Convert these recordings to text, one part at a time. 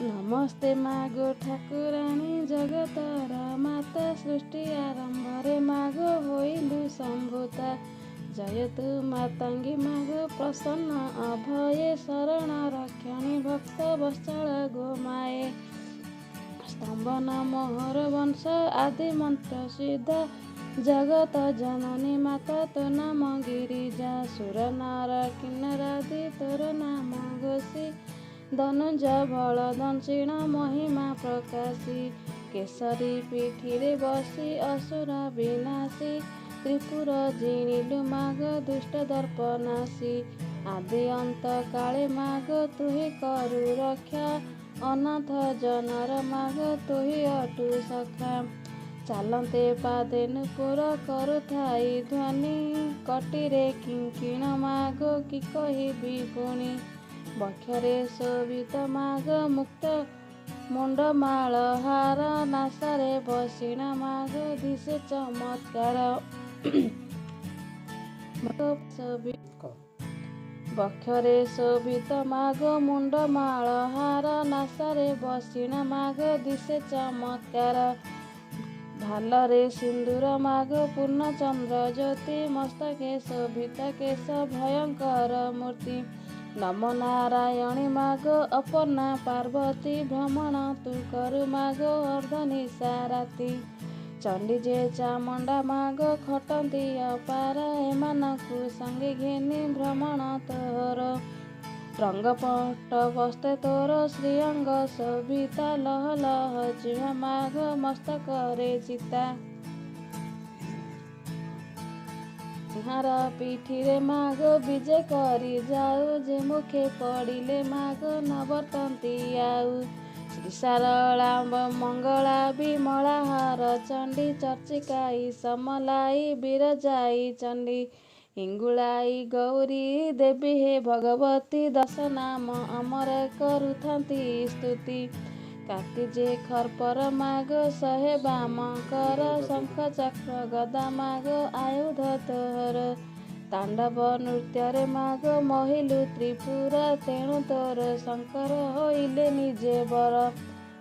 नमस्ते मागो ठाकुराणी जगतर माता सृष्टि आरंभरे मागो होइलु सम्भूता। जय तु मातांगी मागो प्रसन्न अभये शरण रक्षणी भक्त वत्सल गोमाये। स्तंभन मोहर वंश आदि मंत्र सिद्ध जगत जननी माता तो नाम गिरिजा। सुर नार किन्नरादि तोर नाम घोषी धनुज बल दंशिण महिमा प्रकाशी। केसरी पीठिरे बसी असुर विनाशी त्रिपुर जिणिलु माग दुष्ट दर्पनाशी। आदि अंत काले माग तुहि करु रक्षा अनाथ जनर माग तुहि अटु सखा। चालते पादे नुपुर करुथाई ध्वनि कटिरे किंकिण माग कि कहिबि पुनि। बक्षरे शोभित माग मुक्त मुंडमाल हार नासारे बसिण माग दिशे चमत्कार। बक्षरे शोभित माग मुंडमाल हार नासारे बसिण माग दिशे चमत्कार। भालरे सिंदूर माग पूर्ण चंद्र ज्योति मस्तके शोभित केश भयंकर मूर्ति। नमो नारायणी माग अपर्णा पार्वती भ्रमण तु करु माग अर्धनिशा राति। चंडी जे चामुंडा माग खटंती अपार एमानकु संगे घेनी भ्रमण तोर। रंगपट बस्ते तोर श्रीअंग शोभिता लह लह जिह्वा माग मस्तकरे चिता। सिंहार पीठिरे माग विजय करी जाऊ जे मुखे पड़िले माग नवर्तंती आऊ। श्री सारला मंगला विमला हर चंडी चर्चिकाई समलाई बिरजाई चंडी। हिंगुलाई गौरी देवी हे भगवती दश नाम अमर करुथांती स्तुति। काटी जे खरपर माग सहे बाम कर शंख चक्र गदा माग आयुध तोर। तांडव नृत्य माग महिलु त्रिपुर तेणु तोर शंकर होइले निजे बर।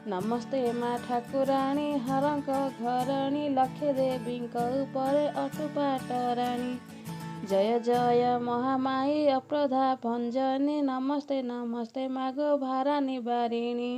नमस्ते मा ठाकुराणी हरंक घरणी लक्षे देवींक उपरे अटुपाट राणी। जय जय महामाई अप्रधा भंजनी नमस्ते नमस्ते मागो भारा निवारिणी।